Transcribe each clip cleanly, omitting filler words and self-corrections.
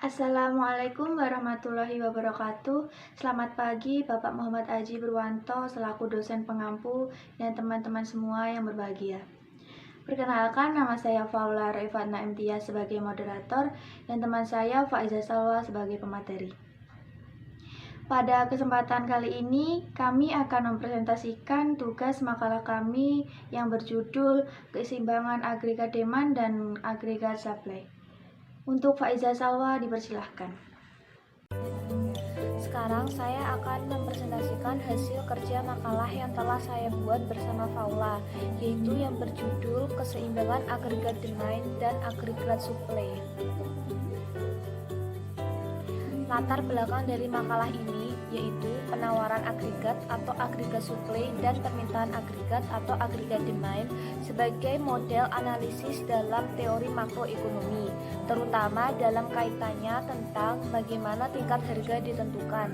Assalamualaikum warahmatullahi wabarakatuh. Selamat pagi Bapak Muhammad Aji Purwanto selaku dosen pengampu dan teman-teman semua yang berbahagia. Perkenalkan, nama saya Faula Raifatna Imtiaz sebagai moderator dan teman saya Faiza Salwa sebagai pemateri. Pada kesempatan kali ini, kami akan mempresentasikan tugas makalah kami yang berjudul Keseimbangan Agregat Demand dan Agregat Supply. Untuk Faiza Salwa dipersilahkan. Sekarang saya akan mempresentasikan hasil kerja makalah yang telah saya buat bersama Faula, yaitu yang berjudul Keseimbangan Agregat Demand dan Agregat Supply. Latar belakang dari makalah ini yaitu penawaran agregat atau agregat supply dan permintaan agregat atau agregat demand sebagai model analisis dalam teori makroekonomi, terutama dalam kaitannya tentang bagaimana tingkat harga ditentukan.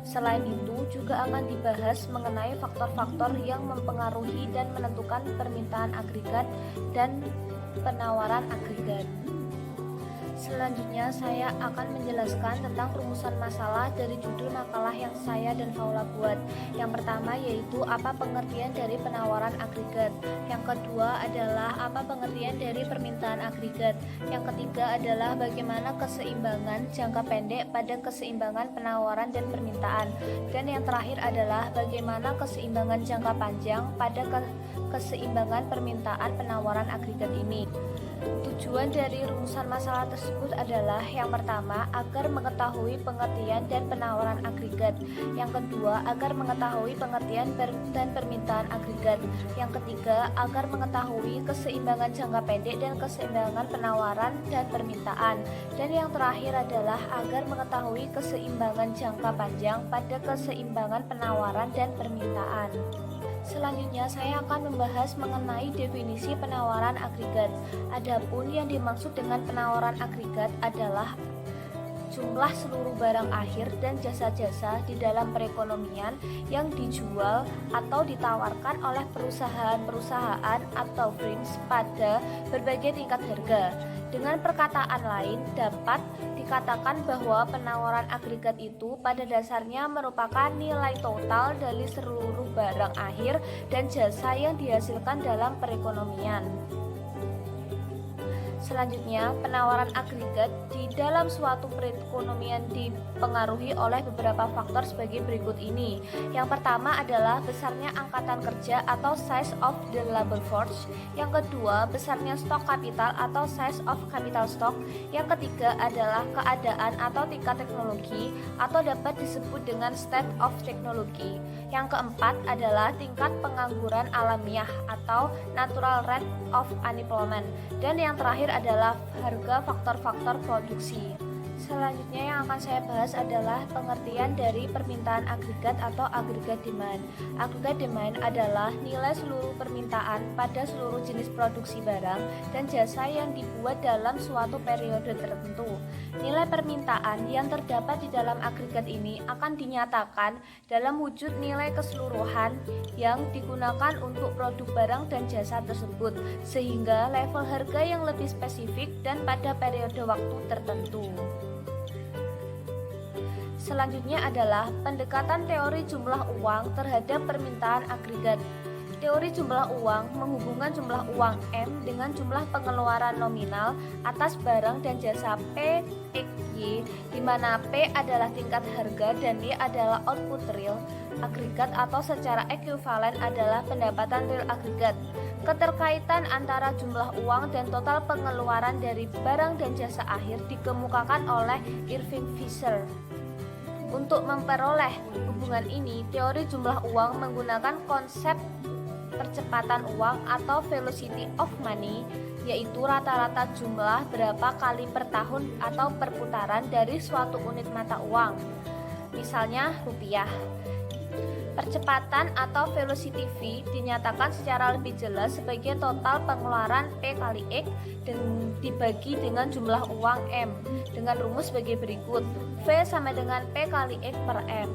Selain itu juga akan dibahas mengenai faktor-faktor yang mempengaruhi dan menentukan permintaan agregat dan penawaran agregat. Selanjutnya saya akan menjelaskan tentang rumusan masalah dari judul makalah yang saya dan Faula buat. Yang pertama yaitu apa pengertian dari penawaran agregat. Yang kedua adalah apa pengertian dari permintaan agregat. Yang ketiga adalah bagaimana keseimbangan jangka pendek pada keseimbangan penawaran dan permintaan. Dan yang terakhir adalah bagaimana keseimbangan jangka panjang pada keseimbangan permintaan penawaran agregat ini. Tujuan dari rumusan masalah tersebut adalah yang pertama, agar mengetahui pengertian dan penawaran agregat. Yang kedua, agar mengetahui pengertian dan permintaan agregat. Yang ketiga, agar mengetahui keseimbangan jangka pendek dan keseimbangan penawaran dan permintaan. Dan yang terakhir adalah agar mengetahui keseimbangan jangka panjang pada keseimbangan penawaran dan permintaan. Selanjutnya saya akan membahas mengenai definisi penawaran agregat. Adapun yang dimaksud dengan penawaran agregat adalah jumlah seluruh barang akhir dan jasa-jasa di dalam perekonomian yang dijual atau ditawarkan oleh perusahaan-perusahaan atau firms pada berbagai tingkat harga. Dengan perkataan lain, dapat dikatakan bahwa penawaran agregat itu pada dasarnya merupakan nilai total dari seluruh barang akhir dan jasa yang dihasilkan dalam perekonomian. Selanjutnya, penawaran agregat di dalam suatu perekonomian dipengaruhi oleh beberapa faktor sebagai berikut ini. Yang pertama adalah besarnya angkatan kerja atau size of the labor force. Yang kedua, besarnya stok kapital atau size of capital stock. Yang ketiga adalah keadaan atau tingkat teknologi atau dapat disebut dengan state of technology. Yang keempat adalah tingkat pengangguran alamiah atau natural rate of unemployment. Dan yang terakhir adalah harga faktor-faktor produksi. Selanjutnya yang akan saya bahas adalah pengertian dari permintaan agregat atau agregat demand. Agregat demand adalah nilai seluruh permintaan pada seluruh jenis produksi barang dan jasa yang dibuat dalam suatu periode tertentu. Nilai permintaan yang terdapat di dalam agregat ini akan dinyatakan dalam wujud nilai keseluruhan yang digunakan untuk produk barang dan jasa tersebut, sehingga level harga yang lebih spesifik dan pada periode waktu tertentu. Selanjutnya adalah pendekatan teori jumlah uang terhadap permintaan agregat. Teori jumlah uang menghubungkan jumlah uang M dengan jumlah pengeluaran nominal atas barang dan jasa P, X, Y, di mana P adalah tingkat harga dan Y adalah output real agregat atau secara ekuivalen adalah pendapatan real agregat. Keterkaitan antara jumlah uang dan total pengeluaran dari barang dan jasa akhir dikemukakan oleh Irving Fisher. Untuk memperoleh hubungan ini, teori jumlah uang menggunakan konsep percepatan uang atau velocity of money, yaitu rata-rata jumlah berapa kali per tahun atau perputaran dari suatu unit mata uang. Misalnya rupiah. Percepatan atau velocity V dinyatakan secara lebih jelas sebagai total pengeluaran P kali X dan dibagi dengan jumlah uang M dengan rumus sebagai berikut. V sama dengan P kali X per M.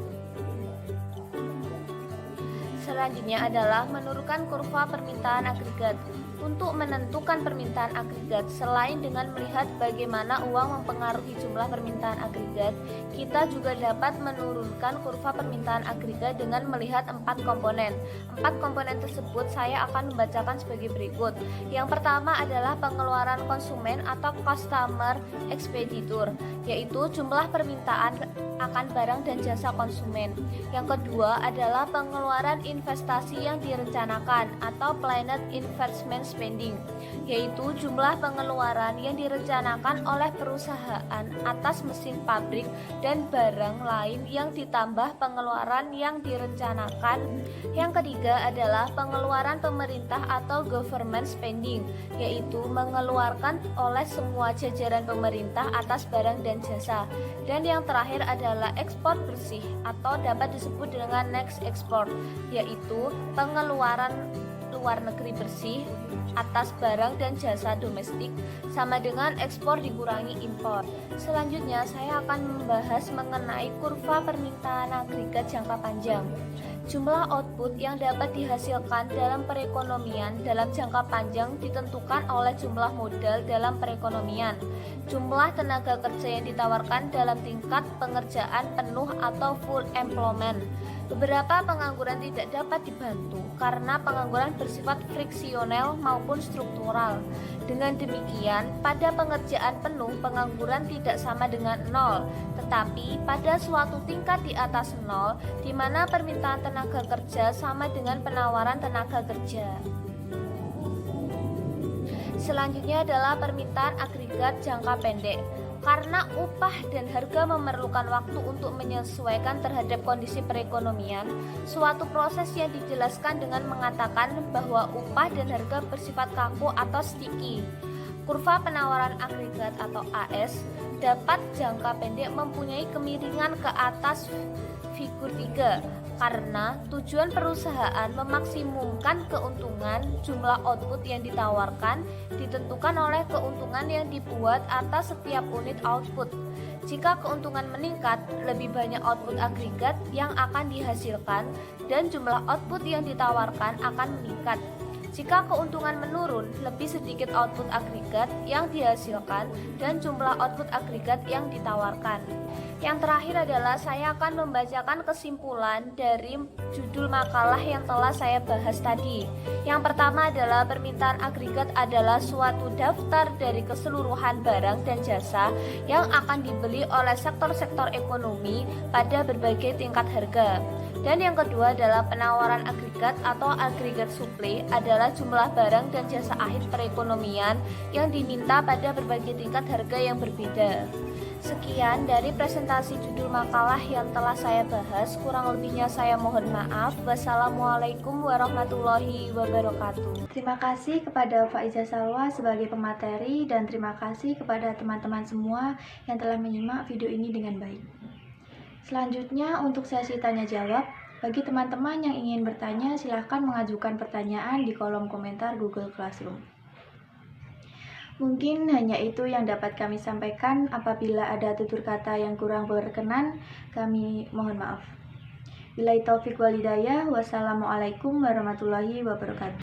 Selanjutnya adalah menurunkan kurva permintaan agregat. Untuk menentukan permintaan agregat, selain dengan melihat bagaimana uang mempengaruhi jumlah permintaan agregat, kita juga dapat menurunkan kurva permintaan agregat dengan melihat 4 komponen. 4 komponen tersebut saya akan membacakan sebagai berikut. Yang pertama adalah pengeluaran konsumen atau customer expenditure, yaitu jumlah permintaan akan barang dan jasa konsumen. Yang kedua adalah pengeluaran investasi yang direncanakan atau planned investment spending, yaitu jumlah pengeluaran yang direncanakan oleh perusahaan atas mesin pabrik dan barang lain yang ditambah pengeluaran yang direncanakan. Yang ketiga adalah pengeluaran pemerintah atau government spending, yaitu mengeluarkan oleh semua jajaran pemerintah atas barang dan jasa. Dan yang terakhir adalah ekspor bersih atau dapat disebut dengan net export, yaitu pengeluaran luar negeri bersih atas barang dan jasa domestik sama dengan ekspor dikurangi impor. Selanjutnya saya akan membahas mengenai kurva permintaan agregat jangka panjang. Jumlah output yang dapat dihasilkan dalam perekonomian dalam jangka panjang ditentukan oleh jumlah modal dalam perekonomian, jumlah tenaga kerja yang ditawarkan dalam tingkat pengerjaan penuh atau full employment. Beberapa pengangguran tidak dapat dibantu karena pengangguran bersifat friksional maupun struktural. Dengan demikian, pada pengerjaan penuh pengangguran tidak sama dengan nol, tetapi pada suatu tingkat di atas nol, di mana permintaan tenaga kerja sama dengan penawaran tenaga kerja. Selanjutnya adalah permintaan agregat jangka pendek. Karena upah dan harga memerlukan waktu untuk menyesuaikan terhadap kondisi perekonomian, suatu proses yang dijelaskan dengan mengatakan bahwa upah dan harga bersifat kaku atau sticky. Kurva penawaran agregat atau AS dapat jangka pendek mempunyai kemiringan ke atas figur 3 karena tujuan perusahaan memaksimumkan keuntungan. Jumlah output yang ditawarkan ditentukan oleh keuntungan yang dibuat atas setiap unit output. Jika keuntungan meningkat, lebih banyak output agregat yang akan dihasilkan dan jumlah output yang ditawarkan akan meningkat. Jika keuntungan menurun, lebih sedikit output agregat yang dihasilkan dan jumlah output agregat yang ditawarkan. Yang terakhir adalah saya akan membacakan kesimpulan dari judul makalah yang telah saya bahas tadi. Yang pertama adalah permintaan agregat adalah suatu daftar dari keseluruhan barang dan jasa yang akan dibeli oleh sektor-sektor ekonomi pada berbagai tingkat harga. Dan yang kedua adalah penawaran agregat atau agregat supply adalah jumlah barang dan jasa akhir perekonomian yang diminta pada berbagai tingkat harga yang berbeda. Sekian dari presentasi judul makalah yang telah saya bahas. Kurang lebihnya saya mohon maaf. Wassalamualaikum warahmatullahi wabarakatuh. Terima kasih kepada Faiza Salwa sebagai pemateri dan terima kasih kepada teman-teman semua yang telah menyimak video ini dengan baik. Selanjutnya untuk sesi tanya jawab. Bagi teman-teman yang ingin bertanya, silahkan mengajukan pertanyaan di kolom komentar Google Classroom. Mungkin hanya itu yang dapat kami sampaikan. Apabila ada tutur kata yang kurang berkenan, kami mohon maaf. Billahi taufik wal hidayah. Wassalamualaikum warahmatullahi wabarakatuh.